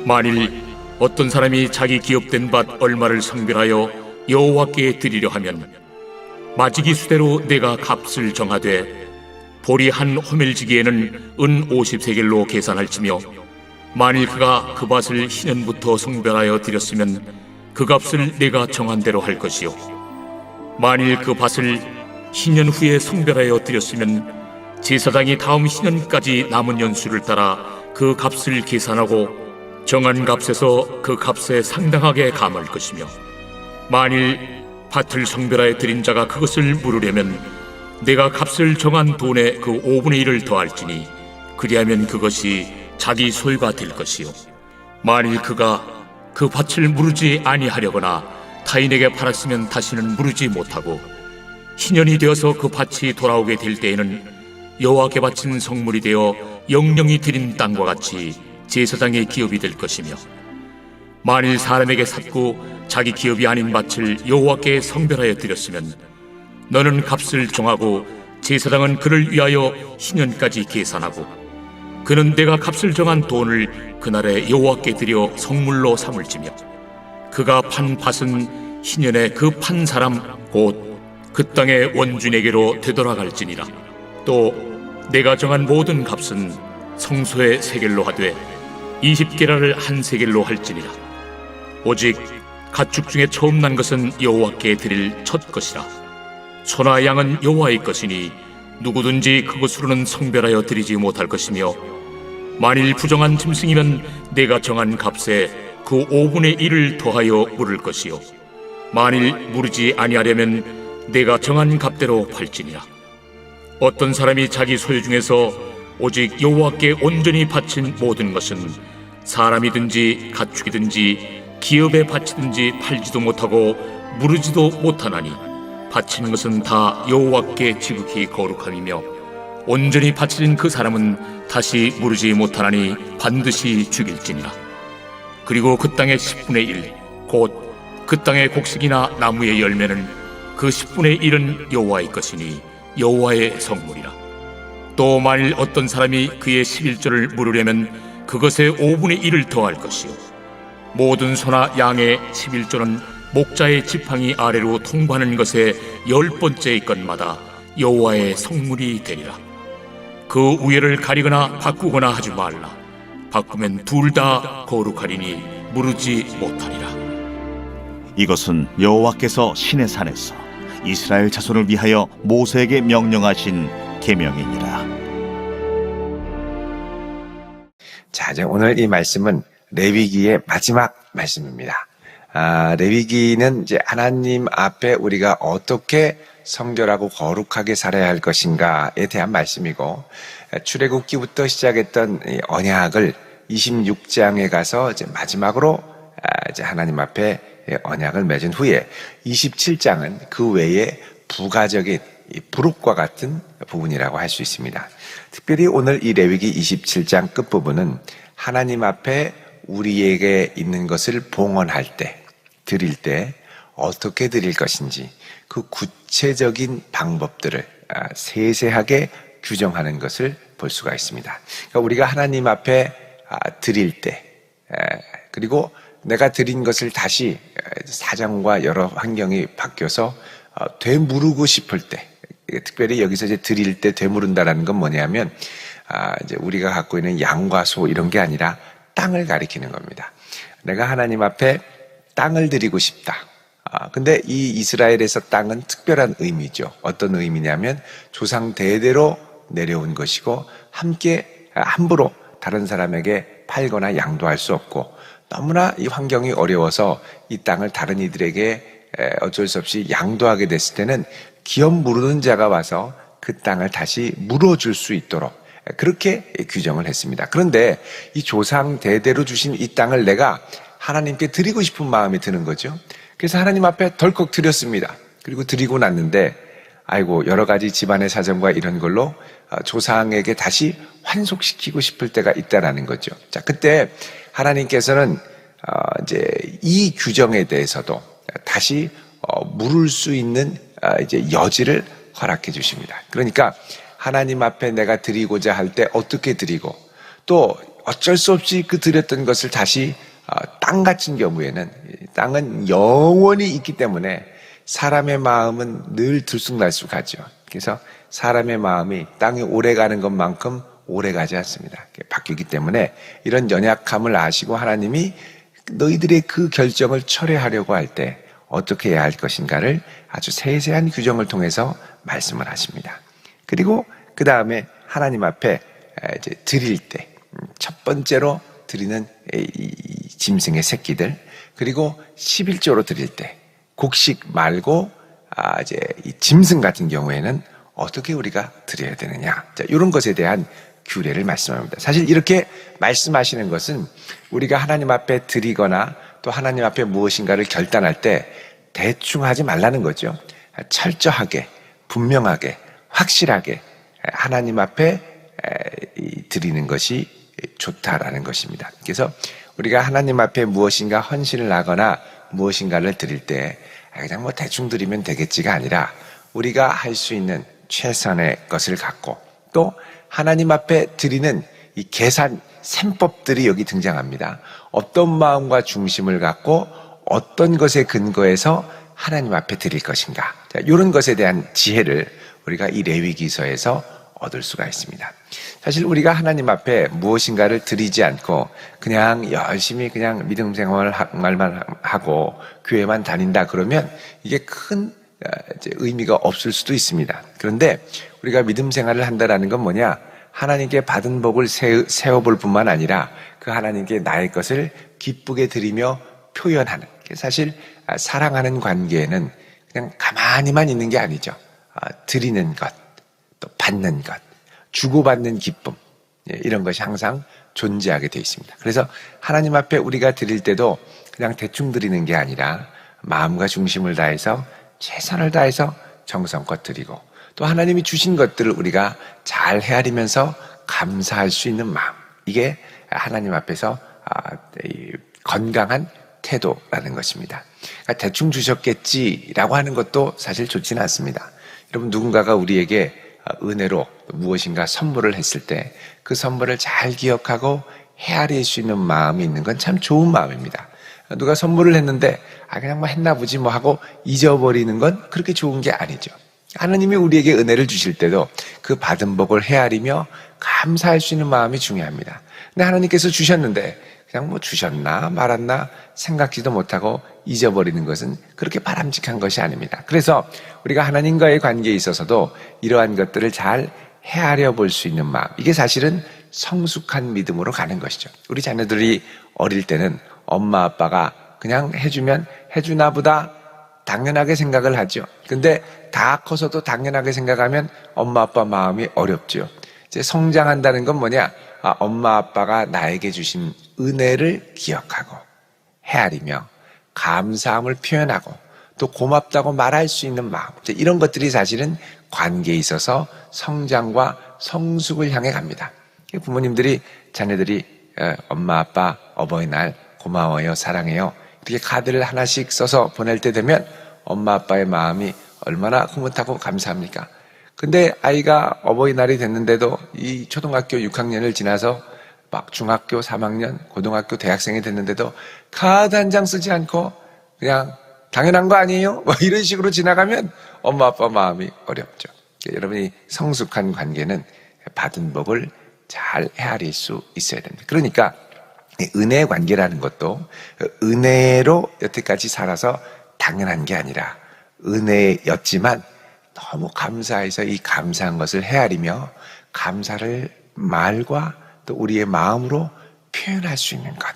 만일 어떤 사람이 자기 기업된 밭 얼마를 성별하여 여호와께 드리려 하면 마지기 수대로 내가 값을 정하되 보리 한 호멜지기에는 은 50세겔로 계산할지며 만일 그가 그 밭을 희년부터 성별하여 드렸으면 그 값을 내가 정한 대로 할 것이요 만일 그 밭을 희년 후에 성별하여 드렸으면 제사장이 다음 희년까지 남은 연수를 따라 그 값을 계산하고 정한 값에서 그 값에 상당하게 감할 것이며 만일 밭을 성별하여 드린 자가 그것을 물으려면 내가 값을 정한 돈의 그 5분의 1을 더할지니 그리하면 그것이 자기 소유가 될 것이요 만일 그가 그 밭을 무르지 아니하려거나 타인에게 팔았으면 다시는 무르지 못하고 희년이 되어서 그 밭이 돌아오게 될 때에는 여호와께 바친 성물이 되어 영령이 드린 땅과 같이 제사장의 기업이 될 것이며 만일 사람에게 샀고 자기 기업이 아닌 밭을 여호와께 성별하여 드렸으면 너는 값을 정하고 제사장은 그를 위하여 희년까지 계산하고 그는 내가 값을 정한 돈을 그날에 여호와께 드려 성물로 삼을지며 그가 판 밭은 희년에 그 판 사람 곧 그 땅의 원주인에게로 되돌아갈지니라. 또 내가 정한 모든 값은 성소의 세겔로 하되 20게라를 한 세겔로 할지니라. 오직 가축 중에 처음 난 것은 여호와께 드릴 첫 것이라. 소나 양은 여호와의 것이니 누구든지 그것으로는 성별하여 드리지 못할 것이며 만일 부정한 짐승이면 내가 정한 값에 그 5분의 1을 더하여 물을 것이요 만일 무르지 아니하려면 내가 정한 값대로 팔지니라. 어떤 사람이 자기 소유 중에서 오직 여호와께 온전히 바친 모든 것은 사람이든지 가축이든지 기업에 바치든지 팔지도 못하고 무르지도 못하나니 바치는 것은 다 여호와께 지극히 거룩함이며 온전히 바쳐진 그 사람은 다시 무르지 못하나니 반드시 죽일지니라. 그리고 그 땅의 10분의 1 곧 그 땅의 곡식이나 나무의 열매는 그 10분의 1은 여호와의 것이니 여호와의 성물이라. 또 만일 어떤 사람이 그의 11조를 물으려면 그것의 5분의 1을 더할 것이요 모든 소나 양의 11조는 목자의 지팡이 아래로 통과하는 것의 10번째의 것마다 여호와의 성물이 되리라. 그 우열을 가리거나 바꾸거나 하지 말라. 바꾸면 둘 다 거룩하리니 무르지 못하리라. 이것은 여호와께서 시내 산에서 이스라엘 자손을 위하여 모세에게 명령하신 계명이니라. 자, 이제 오늘 이 말씀은 레위기의 마지막 말씀입니다. 레위기는 이제 하나님 앞에 우리가 어떻게 성결하고 거룩하게 살아야 할 것인가에 대한 말씀이고, 출애굽기부터 시작했던 이 언약을 26장에 가서 이제 마지막으로 이제 하나님 앞에 언약을 맺은 후에 27장은 그 외에 부가적인 부록과 같은 부분이라고 할 수 있습니다. 특별히 오늘 이 레위기 27장 끝부분은 하나님 앞에 우리에게 있는 것을 봉헌할 때, 드릴 때 어떻게 드릴 것인지 그 구체적인 방법들을 세세하게 규정하는 것을 볼 수가 있습니다. 그러니까 우리가 하나님 앞에 드릴 때, 그리고 내가 드린 것을 다시 사정과 여러 환경이 바뀌어서 되무르고 싶을 때, 특별히 여기서 이제 드릴 때 되무른다라는 건 뭐냐면 이제 우리가 갖고 있는 양과 소 이런 게 아니라 땅을 가리키는 겁니다. 내가 하나님 앞에 땅을 드리고 싶다. 근데 이 이스라엘에서 땅은 특별한 의미죠. 어떤 의미냐면 조상 대대로 내려온 것이고 함께 함부로 다른 사람에게 팔거나 양도할 수 없고 너무나 이 환경이 어려워서 이 땅을 다른 이들에게 어쩔 수 없이 양도하게 됐을 때는 기업 무르는 자가 와서 그 땅을 다시 물어줄 수 있도록 그렇게 규정을 했습니다. 그런데 이 조상 대대로 주신 이 땅을 내가 하나님께 드리고 싶은 마음이 드는 거죠. 그래서 하나님 앞에 덜컥 드렸습니다. 그리고 드리고 났는데 아이고 여러 가지 집안의 사정과 이런 걸로 조상에게 다시 환속시키고 싶을 때가 있다라는 거죠. 자, 그때 하나님께서는 이제 이 규정에 대해서도 다시 물을 수 있는 이제 여지를 허락해 주십니다. 그러니까 하나님 앞에 내가 드리고자 할 때 어떻게 드리고 또 어쩔 수 없이 그 드렸던 것을 다시 땅 같은 경우에는 땅은 영원히 있기 때문에 사람의 마음은 늘 들쑥날쑥하죠. 그래서 사람의 마음이 땅이 오래 가는 것만큼 오래 가지 않습니다. 바뀌기 때문에 이런 연약함을 아시고 하나님이 너희들의 그 결정을 철회하려고 할 때 어떻게 해야 할 것인가를 아주 세세한 규정을 통해서 말씀을 하십니다. 그리고 그 다음에 하나님 앞에 이제 드릴 때 첫 번째로 드리는 이 짐승의 새끼들, 그리고 11조로 드릴 때 곡식 말고 이제 이 짐승 같은 경우에는 어떻게 우리가 드려야 되느냐, 자, 이런 것에 대한 규례를 말씀합니다. 사실 이렇게 말씀하시는 것은 우리가 하나님 앞에 드리거나 또 하나님 앞에 무엇인가를 결단할 때 대충 하지 말라는 거죠. 철저하게, 분명하게, 확실하게 하나님 앞에 드리는 것이 좋다라는 것입니다. 그래서 우리가 하나님 앞에 무엇인가 헌신을 하거나 무엇인가를 드릴 때 그냥 뭐 대충 드리면 되겠지가 아니라 우리가 할 수 있는 최선의 것을 갖고 또 하나님 앞에 드리는 이 계산 셈법들이 여기 등장합니다. 어떤 마음과 중심을 갖고 어떤 것에 근거해서 하나님 앞에 드릴 것인가, 자, 이런 것에 대한 지혜를 우리가 이 레위기서에서 얻을 수가 있습니다. 사실 우리가 하나님 앞에 무엇인가를 드리지 않고 그냥 열심히 그냥 믿음 생활만 하고 교회만 다닌다 그러면 이게 큰 의미가 없을 수도 있습니다. 그런데 우리가 믿음 생활을 한다라는 건 뭐냐? 하나님께 받은 복을 세워볼 뿐만 아니라 그 하나님께 나의 것을 기쁘게 드리며 표현하는, 사실 사랑하는 관계에는 그냥 가만히만 있는 게 아니죠. 드리는 것, 또 받는 것, 주고받는 기쁨, 이런 것이 항상 존재하게 되어 있습니다. 그래서 하나님 앞에 우리가 드릴 때도 그냥 대충 드리는 게 아니라 마음과 중심을 다해서 최선을 다해서 정성껏 드리고 또 하나님이 주신 것들을 우리가 잘 헤아리면서 감사할 수 있는 마음, 이게 하나님 앞에서 건강한 태도라는 것입니다. 그러니까 대충 주셨겠지라고 하는 것도 사실 좋지는 않습니다. 여러분, 누군가가 우리에게 은혜로 무엇인가 선물을 했을 때 그 선물을 잘 기억하고 헤아릴 수 있는 마음이 있는 건 참 좋은 마음입니다. 누가 선물을 했는데 그냥 뭐 했나 보지 뭐 하고 잊어버리는 건 그렇게 좋은 게 아니죠. 하나님이 우리에게 은혜를 주실 때도 그 받은 복을 헤아리며 감사할 수 있는 마음이 중요합니다. 근데 하나님께서 주셨는데 그냥 뭐 주셨나 말았나 생각지도 못하고 잊어버리는 것은 그렇게 바람직한 것이 아닙니다. 그래서 우리가 하나님과의 관계에 있어서도 이러한 것들을 잘 헤아려 볼 수 있는 마음, 이게 사실은 성숙한 믿음으로 가는 것이죠. 우리 자녀들이 어릴 때는 엄마 아빠가 그냥 해주면 해주나 보다 당연하게 생각을 하죠. 근데 다 커서도 당연하게 생각하면 엄마 아빠 마음이 어렵죠. 이제 성장한다는 건 뭐냐? 엄마 아빠가 나에게 주신 은혜를 기억하고 헤아리며 감사함을 표현하고 또 고맙다고 말할 수 있는 마음, 이런 것들이 사실은 관계에 있어서 성장과 성숙을 향해 갑니다. 부모님들이 자녀들이 엄마 아빠 어버이날 고마워요, 사랑해요, 이렇게 카드를 하나씩 써서 보낼 때 되면 엄마 아빠의 마음이 얼마나 흐뭇하고 감사합니까? 근데 아이가 어버이날이 됐는데도 이 초등학교 6학년을 지나서 막 중학교 3학년, 고등학교 대학생이 됐는데도 카드 한 장 쓰지 않고 그냥 당연한 거 아니에요? 뭐 이런 식으로 지나가면 엄마 아빠 마음이 어렵죠. 여러분이 성숙한 관계는 받은 복을 잘 헤아릴 수 있어야 됩니다. 그러니까 은혜의 관계라는 것도 은혜로 여태까지 살아서 당연한 게 아니라 은혜였지만 너무 감사해서 이 감사한 것을 헤아리며 감사를 말과 또 우리의 마음으로 표현할 수 있는 것,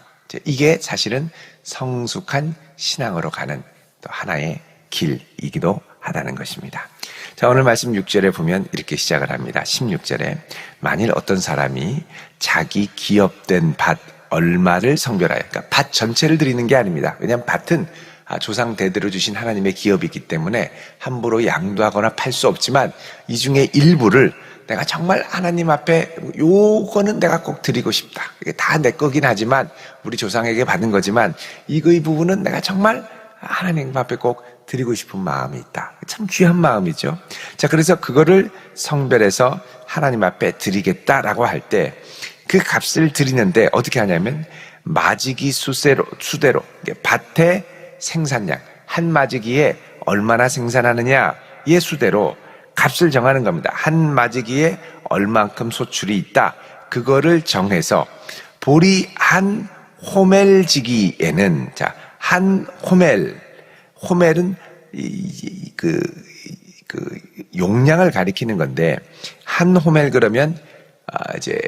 이게 사실은 성숙한 신앙으로 가는 또 하나의 길이기도 하다는 것입니다. 자, 오늘 말씀 6절에 보면 이렇게 시작을 합니다. 16절에 만일 어떤 사람이 자기 기업된 밭 얼마를 성별하여, 그러니까 밭 전체를 드리는 게 아닙니다. 왜냐하면 밭은 조상 대대로 주신 하나님의 기업이기 때문에 함부로 양도하거나 팔 수 없지만 이 중에 일부를 내가 정말 하나님 앞에 요거는 내가 꼭 드리고 싶다, 이게 다 내 거긴 하지만 우리 조상에게 받은 거지만 이거의 부분은 내가 정말 하나님 앞에 꼭 드리고 싶은 마음이 있다. 참 귀한 마음이죠. 자, 그래서 그거를 성별해서 하나님 앞에 드리겠다라고 할 때 그 값을 드리는데 어떻게 하냐면 마지기 수대로 밭의 생산량, 한 마지기에 얼마나 생산하느냐의 수대로 값을 정하는 겁니다. 한 마지기에 얼만큼 소출이 있다. 그거를 정해서 보리 한 호멜지기에는, 자, 한 호멜은 용량을 가리키는 건데, 한 호멜 그러면 이제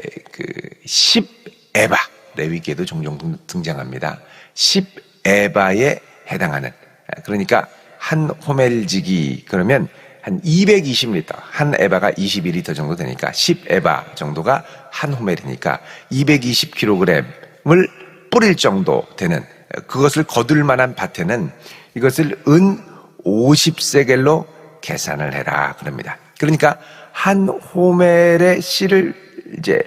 10에바, 레위기에도 종종 등장합니다. 10에바에 해당하는, 그러니까 한 호멜지기 그러면 한 220리터, 한 에바가 22리터 정도 되니까 10에바 정도가 한 호멜이니까 220kg을 뿌릴 정도 되는, 그것을 거둘 만한 밭에는 이것을 은 50세겔로 계산을 해라 그럽니다. 그러니까 한 호멜의 씨를 이제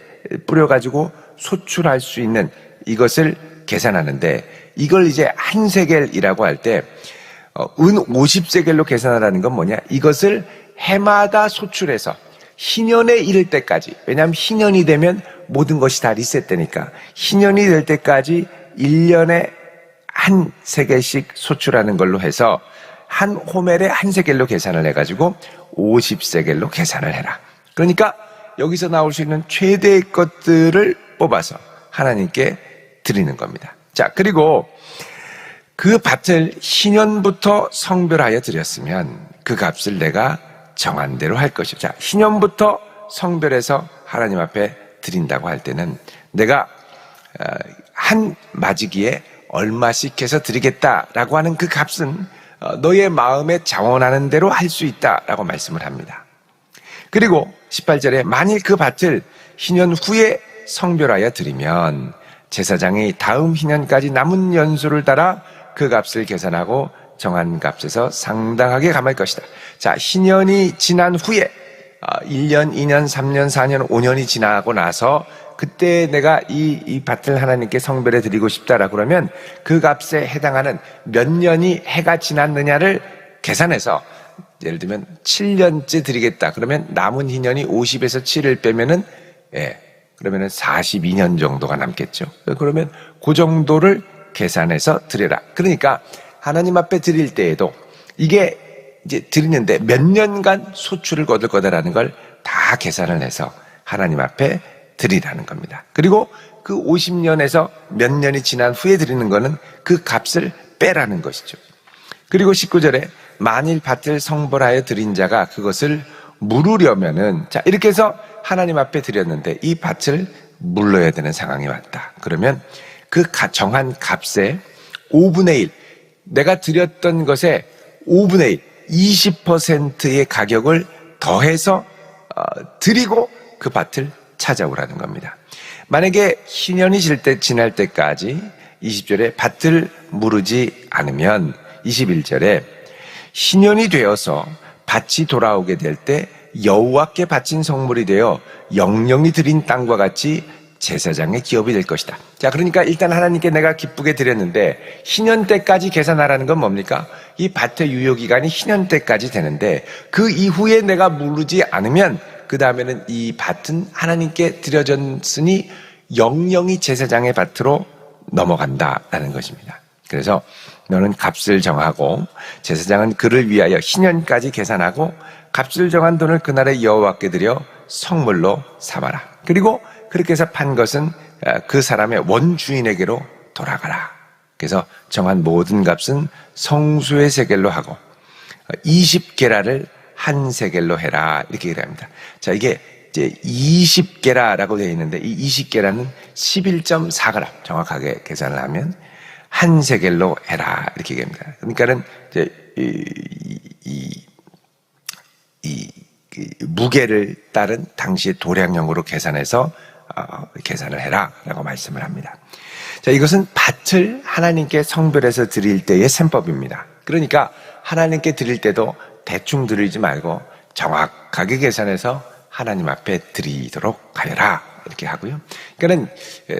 뿌려가지고 소출할 수 있는 이것을 계산하는데, 이걸 이제 한 세겔이라고 할 때 은 50세겔로 계산하라는 건 뭐냐? 이것을 해마다 소출해서 희년에 이를 때까지, 왜냐하면 희년이 되면 모든 것이 다 리셋되니까 희년이 될 때까지 1년에 한 세겔씩 소출하는 걸로 해서 한 호멜에 한 세겔로 계산을 해가지고 50세겔로 계산을 해라. 그러니까 여기서 나올 수 있는 최대의 것들을 뽑아서 하나님께 드리는 겁니다. 자, 그리고 그 밭을 희년부터 성별하여 드렸으면 그 값을 내가 정한 대로 할 것이요. 자, 희년부터 성별해서 하나님 앞에 드린다고 할 때는 내가 한 마지기에 얼마씩 해서 드리겠다라고 하는 그 값은 너의 마음에 자원하는 대로 할 수 있다라고 말씀을 합니다. 그리고 18절에 만일 그 밭을 희년 후에 성별하여 드리면 제사장이 다음 희년까지 남은 연수를 따라 그 값을 계산하고 정한 값에서 상당하게 감할 것이다. 자, 희년이 지난 후에 1년, 2년, 3년, 4년, 5년이 지나고 나서 그때 내가 이 밭을 하나님께 성별해 드리고 싶다라고 그러면 그 값에 해당하는 몇 년이 해가 지났느냐를 계산해서, 예를 들면 7년째 드리겠다 그러면 남은 희년이 50에서 7을 빼면은 그러면은 42년 정도가 남겠죠. 그러면 그 정도를 계산해서 드려라. 그러니까 하나님 앞에 드릴 때에도 이게 이제 드리는데 몇 년간 소출을 거둘 거다라는 걸 다 계산을 해서 하나님 앞에 드리라는 겁니다. 그리고 그 50년에서 몇 년이 지난 후에 드리는 거는 그 값을 빼라는 것이죠. 그리고 19절에 만일 밭을 성벌하여 드린 자가 그것을 물으려면은, 자, 이렇게 해서 하나님 앞에 드렸는데 이 밭을 물러야 되는 상황이 왔다. 그러면 그 정한 값의 5분의 1, 내가 드렸던 것의 5분의 1, 20%의 가격을 더해서 드리고 그 밭을 찾아오라는 겁니다. 만약에 희년이 지날 때까지 20절에 밭을 무르지 않으면 21절에 희년이 되어서 밭이 돌아오게 될 때 여호와께 바친 성물이 되어 영영이 드린 땅과 같이 제사장의 기업이 될 것이다. 자, 그러니까 일단 하나님께 내가 기쁘게 드렸는데 희년 때까지 계산하라는 건 뭡니까? 이 밭의 유효기간이 희년 때까지 되는데 그 이후에 내가 무르지 않으면 그 다음에는 이 밭은 하나님께 드려졌으니 영영이 제사장의 밭으로 넘어간다라는 것입니다. 그래서 너는 값을 정하고 제사장은 그를 위하여 희년까지 계산하고 값을 정한 돈을 그날의 여호와께 드려 성물로 삼아라. 그리고 그렇게 해서 판 것은 그 사람의 원주인에게로 돌아가라. 그래서 정한 모든 값은 성수의 세겔로 하고 20게라를 한 세겔로 해라. 이렇게 얘기합니다. 자, 이게 이제 20게라라고 되어 있는데 이 20게라는 11.4g 정확하게 계산을 하면 한 세겔로 해라. 이렇게 얘기합니다. 그러니까는 이제 이 무게를 따른 당시의 도량형으로 계산해서 계산을 해라라고 말씀을 합니다. 자, 이것은 밭을 하나님께 성별해서 드릴 때의 셈법입니다. 그러니까 하나님께 드릴 때도 대충 드리지 말고 정확하게 계산해서 하나님 앞에 드리도록 하여라 이렇게 하고요. 그러니까는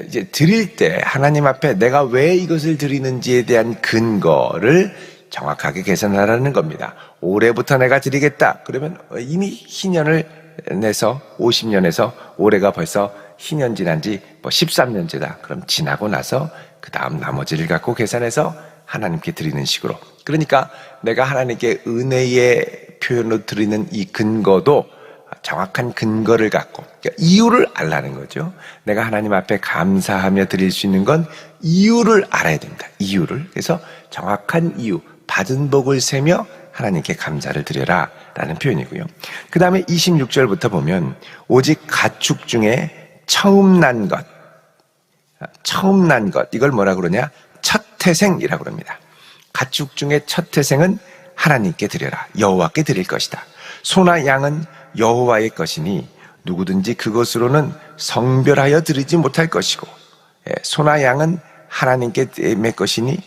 이제 드릴 때 하나님 앞에 내가 왜 이것을 드리는지에 대한 근거를 정확하게 계산하라는 겁니다. 올해부터 내가 드리겠다. 그러면 이미 희년을 내서 50년에서 올해가 벌써 희년 지난 지 13년째다. 그럼 지나고 나서 그 다음 나머지를 갖고 계산해서 하나님께 드리는 식으로. 그러니까 내가 하나님께 은혜의 표현으로 드리는 이 근거도 정확한 근거를 갖고, 그러니까 이유를 알라는 거죠. 내가 하나님 앞에 감사하며 드릴 수 있는 건 이유를 알아야 됩니다. 이유를. 그래서 정확한 이유, 받은 복을 세며 하나님께 감사를 드려라 라는 표현이고요. 그 다음에 26절부터 보면 오직 가축 중에 처음 난 것, 이걸 뭐라 그러냐? 첫 태생이라고 합니다. 가축 중에 첫 태생은 하나님께 드려라. 여호와께 드릴 것이다. 소나 양은 여호와의 것이니 누구든지 그것으로는 성별하여 드리지 못할 것이고, 소나 양은 하나님께 의 것이니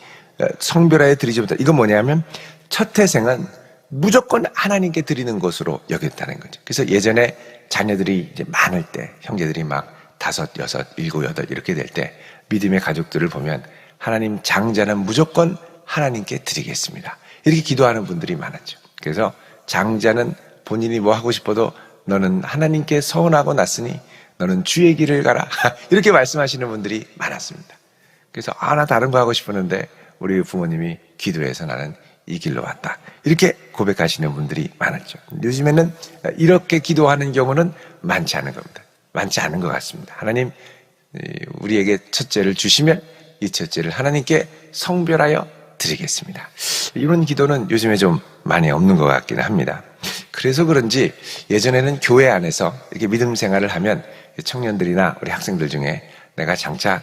성별하여 드리지 못할. 이건 뭐냐면 첫 태생은 무조건 하나님께 드리는 것으로 여겼다는 거죠. 그래서 예전에 자녀들이 이제 많을 때, 형제들이 막 5, 6, 7, 8 이렇게 될 때 믿음의 가족들을 보면 하나님 장자는 무조건 하나님께 드리겠습니다. 이렇게 기도하는 분들이 많았죠. 그래서 장자는 본인이 뭐 하고 싶어도 너는 하나님께 서원하고 났으니 너는 주의 길을 가라. 이렇게 말씀하시는 분들이 많았습니다. 그래서 나 다른 거 하고 싶었는데 우리 부모님이 기도해서 나는 이 길로 왔다. 이렇게 고백하시는 분들이 많았죠. 요즘에는 이렇게 기도하는 경우는 많지 않은 겁니다. 많지 않은 것 같습니다. 하나님 우리에게 첫째를 주시면 이 첫째를 하나님께 성별하여 드리겠습니다. 이런 기도는 요즘에 좀 많이 없는 것 같기는 합니다. 그래서 그런지 예전에는 교회 안에서 이렇게 믿음 생활을 하면 청년들이나 우리 학생들 중에 내가 장차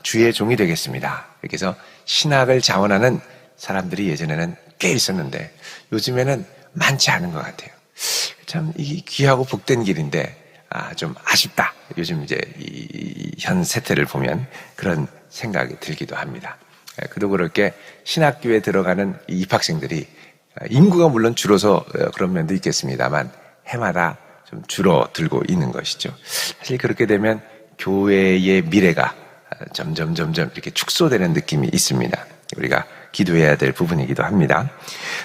주의 종이 되겠습니다. 이렇게 해서 신학을 자원하는 사람들이 예전에는 꽤 있었는데 요즘에는 많지 않은 것 같아요. 참 이 귀하고 복된 길인데 좀 아쉽다. 요즘 이제 이 현 세태를 보면 그런 생각이 들기도 합니다. 그도 그렇게 신학교에 들어가는 이 입학생들이 인구가 물론 줄어서 그런 면도 있겠습니다만 해마다 좀 줄어들고 있는 것이죠. 사실 그렇게 되면 교회의 미래가 점점 이렇게 축소되는 느낌이 있습니다. 우리가 기도해야 될 부분이기도 합니다.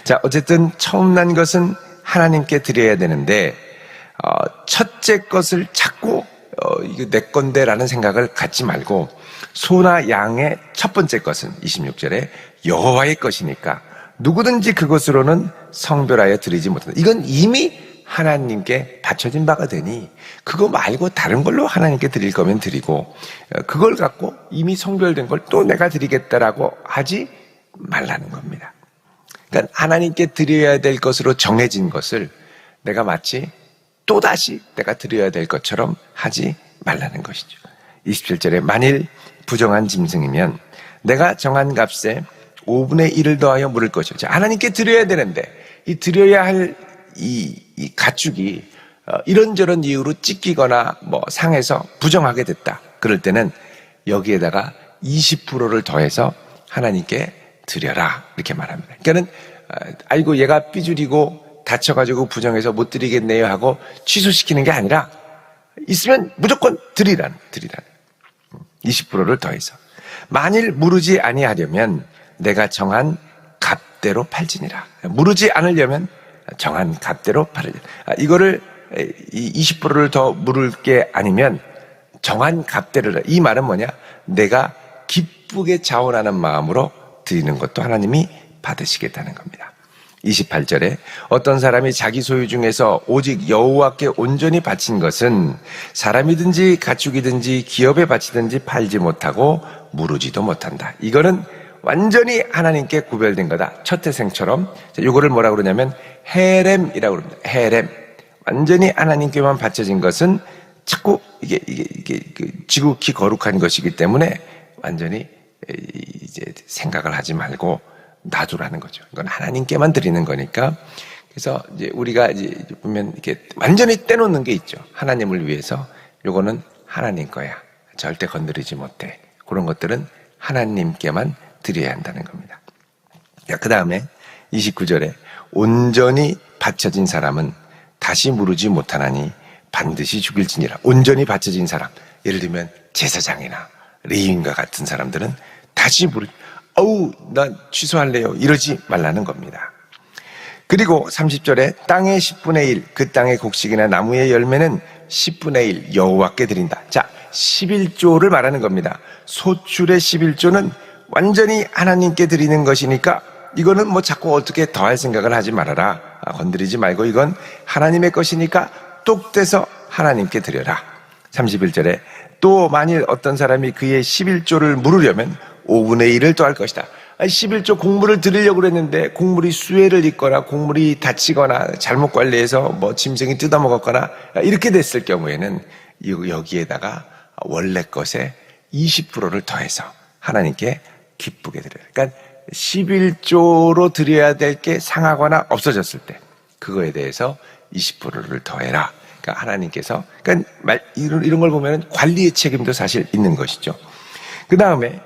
자, 어쨌든 처음 난 것은 하나님께 드려야 되는데 첫째 것을 자꾸 이거 내 건데라는 생각을 갖지 말고 소나 양의 첫 번째 것은 26절에 여호와의 것이니까 누구든지 그것으로는 성별하여 드리지 못한다. 이건 이미 하나님께 바쳐진 바가 되니 그거 말고 다른 걸로 하나님께 드릴 거면 드리고 그걸 갖고 이미 성별된 걸 또 내가 드리겠다라고 하지 말라는 겁니다. 그러니까 하나님께 드려야 될 것으로 정해진 것을 내가 마치 또다시 내가 드려야 될 것처럼 하지 말라는 것이죠. 27절에 만일 부정한 짐승이면 내가 정한 값에 5분의 1을 더하여 물을 것이죠. 하나님께 드려야 되는데 이 드려야 할 이 가축이 이런저런 이유로 찢기거나 상해서 부정하게 됐다. 그럴 때는 여기에다가 20%를 더해서 하나님께 드려라 이렇게 말합니다. 그러니까는 아이고 얘가 삐죽이고 다쳐가지고 부정해서 못 드리겠네요 하고 취소시키는 게 아니라 있으면 무조건 드리라는 20%를 더해서 만일 무르지 아니하려면 내가 정한 값대로 팔지니라. 무르지 않으려면 정한 값대로 팔으리라. 이거를 20%를 더 물을 게 아니면 정한 값대로. 이 말은 뭐냐? 내가 기쁘게 자원하는 마음으로 드리는 것도 하나님이 받으시겠다는 겁니다. 28절에 어떤 사람이 자기 소유 중에서 오직 여호와께 온전히 바친 것은 사람이든지 가축이든지 기업에 바치든지 팔지 못하고 무르지도 못한다. 이거는 완전히 하나님께 구별된 거다. 첫 태생처럼. 이거를 뭐라 그러냐면 헤렘이라고 그럽니다. 헤렘. 완전히 하나님께만 바쳐진 것은 자꾸 이게 지극히 거룩한 것이기 때문에 완전히 이제 생각을 하지 말고 놔두라는 거죠. 이건 하나님께만 드리는 거니까. 그래서 이제 우리가 이제 보면 이렇게 완전히 떼놓는 게 있죠. 하나님을 위해서. 요거는 하나님 거야. 절대 건드리지 못해. 그런 것들은 하나님께만 드려야 한다는 겁니다. 그 다음에 29절에 온전히 바쳐진 사람은 다시 무르지 못하나니 반드시 죽일지니라. 온전히 바쳐진 사람. 예를 들면 제사장이나 레위인과 같은 사람들은 다시 나 취소할래요. 이러지 말라는 겁니다. 그리고 30절에 땅의 10분의 1, 그 땅의 곡식이나 나무의 열매는 10분의 1 여호와께 드린다. 자, 11조를 말하는 겁니다. 소출의 11조는 완전히 하나님께 드리는 것이니까 이거는 뭐 자꾸 어떻게 더할 생각을 하지 말아라. 건드리지 말고 이건 하나님의 것이니까 뚝 떼서 하나님께 드려라. 31절에 또 만일 어떤 사람이 그의 11조를 물으려면 5분의 1을 더할 것이다. 11조 곡물을 드리려고 그랬는데 곡물이 수해를 입거나 곡물이 다치거나 잘못 관리해서 뭐 짐승이 뜯어먹었거나 이렇게 됐을 경우에는 여기에다가 원래 것에 20%를 더해서 하나님께 기쁘게 드려요. 그러니까 11조로 드려야 될 게 상하거나 없어졌을 때 그거에 대해서 20%를 더해라. 그러니까 하나님께서 그러니까 이런 걸 보면 관리의 책임도 사실 있는 것이죠. 그 다음에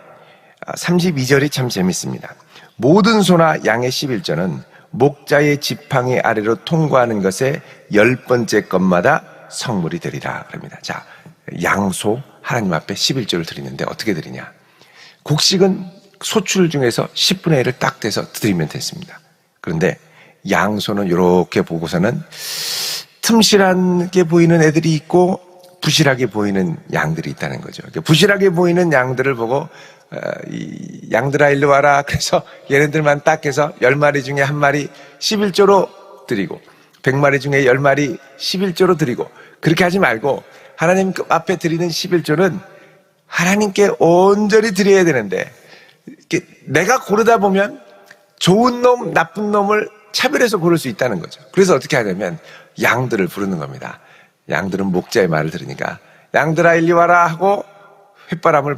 32절이 참 재밌습니다. 모든 소나 양의 11조는 목자의 지팡이 아래로 통과하는 것에 10번째 것마다 성물이 되리라 그럽니다. 자, 양소 하나님 앞에 11조를 드리는데 어떻게 드리냐? 곡식은 소출 중에서 10분의 1을 딱 떼서 드리면 됐습니다. 그런데 양소는 이렇게 보고서는 틈실하게 보이는 애들이 있고 부실하게 보이는 양들이 있다는 거죠. 부실하게 보이는 양들을 보고 이 양들아 일로 와라. 그래서 얘네들만 딱 해서 10마리 중에 1마리 11조로 드리고 100마리 중에 10마리 11조로 드리고 그렇게 하지 말고 하나님 앞에 드리는 11조는 하나님께 온전히 드려야 되는데 내가 고르다 보면 좋은 놈, 나쁜 놈을 차별해서 고를 수 있다는 거죠. 그래서 어떻게 하냐면 양들을 부르는 겁니다. 양들은 목자의 말을 들으니까 양들아 일리 와라 하고 휘바람을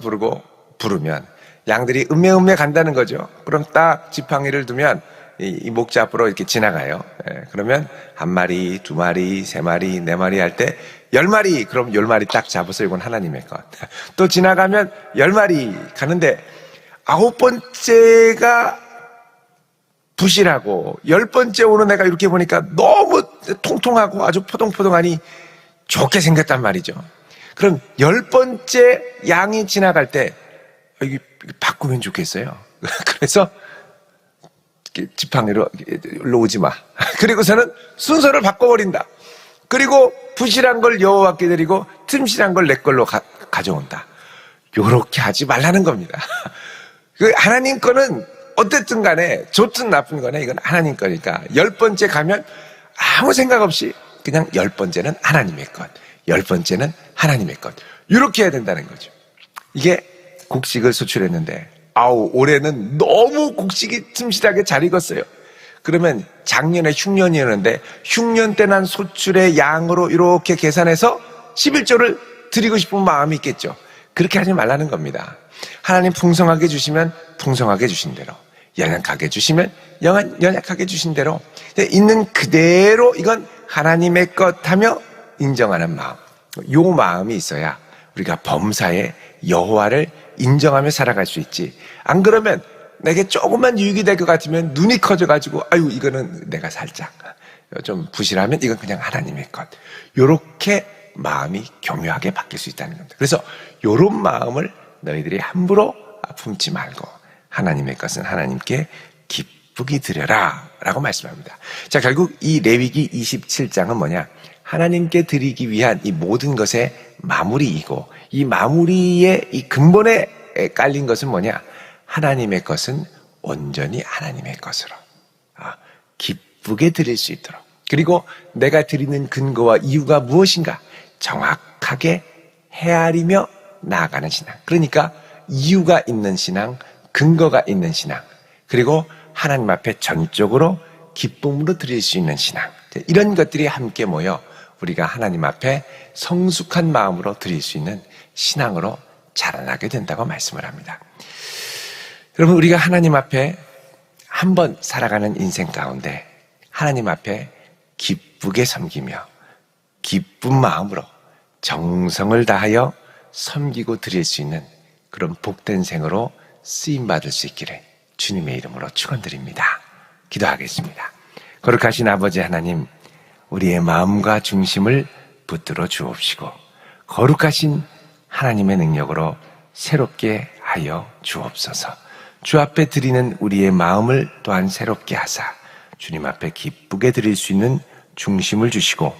부르면 양들이 음메음메 간다는 거죠. 그럼 딱 지팡이를 두면 이 목자 앞으로 이렇게 지나가요. 그러면 1마리, 2마리, 3마리, 4마리 할 때 10마리, 그럼 10마리 딱 잡아서 이건 하나님의 것. 또 지나가면 10마리 가는데 9번째가 부실하고 10번째 오는 애가 이렇게 보니까 너무 통통하고 아주 포동포동하니 좋게 생겼단 말이죠. 그럼 10번째 양이 지나갈 때 여기 바꾸면 좋겠어요. 그래서 지팡이로 일로 오지 마. 그리고서는 순서를 바꿔버린다. 그리고 부실한 걸 여호와께 드리고 틈실한 걸 내 걸로 가져온다. 요렇게 하지 말라는 겁니다. 그 하나님 거는 어쨌든 간에 좋든 나쁜 거네 이건 하나님 거니까 10번째 가면 아무 생각 없이 그냥 10번째는 하나님의 것, 10번째는 하나님의 것 이렇게 해야 된다는 거죠. 이게 곡식을 소출했는데 올해는 너무 곡식이 틈실하게 잘 익었어요. 그러면 작년에 흉년이었는데 흉년 때 난 소출의 양으로 이렇게 계산해서 11조를 드리고 싶은 마음이 있겠죠. 그렇게 하지 말라는 겁니다. 하나님 풍성하게 주시면 풍성하게 주신 대로, 연약하게 주시면 연약하게 주신 대로 있는 그대로 이건 하나님의 것 하며 인정하는 마음, 요 마음이 있어야 우리가 범사에 여호와를 인정하며 살아갈 수 있지. 안 그러면 내게 조금만 유익이 될 것 같으면 눈이 커져가지고 아유 이거는 내가 살짝 좀 부실하면 이건 그냥 하나님의 것. 요렇게 마음이 교묘하게 바뀔 수 있다는 겁니다. 그래서 요런 마음을 너희들이 함부로 품지 말고 하나님의 것은 하나님께 기쁘게 드려라 라고 말씀합니다. 자, 결국 이 레위기 27장은 뭐냐? 하나님께 드리기 위한 이 모든 것의 마무리이고 이 마무리의 이 근본에 깔린 것은 뭐냐? 하나님의 것은 온전히 하나님의 것으로 기쁘게 드릴 수 있도록, 그리고 내가 드리는 근거와 이유가 무엇인가 정확하게 헤아리며 나아가는 신앙. 그러니까 이유가 있는 신앙, 근거가 있는 신앙, 그리고 하나님 앞에 전적으로 기쁨으로 드릴 수 있는 신앙, 이런 것들이 함께 모여 우리가 하나님 앞에 성숙한 마음으로 드릴 수 있는 신앙으로 자라나게 된다고 말씀을 합니다. 여러분, 우리가 하나님 앞에 한번 살아가는 인생 가운데 하나님 앞에 기쁘게 섬기며 기쁜 마음으로 정성을 다하여 섬기고 드릴 수 있는 그런 복된 생으로 쓰임받을 수 있기를 주님의 이름으로 축원드립니다. 기도하겠습니다. 거룩하신 아버지 하나님, 우리의 마음과 중심을 붙들어 주옵시고 거룩하신 하나님의 능력으로 새롭게 하여 주옵소서. 주 앞에 드리는 우리의 마음을 또한 새롭게 하사 주님 앞에 기쁘게 드릴 수 있는 중심을 주시고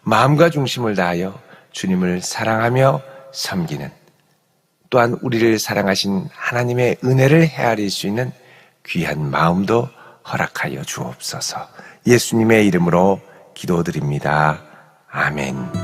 마음과 중심을 다하여 주님을 사랑하며 섬기는, 또한 우리를 사랑하신 하나님의 은혜를 헤아릴 수 있는 귀한 마음도 허락하여 주옵소서. 예수님의 이름으로 기도드립니다. 아멘.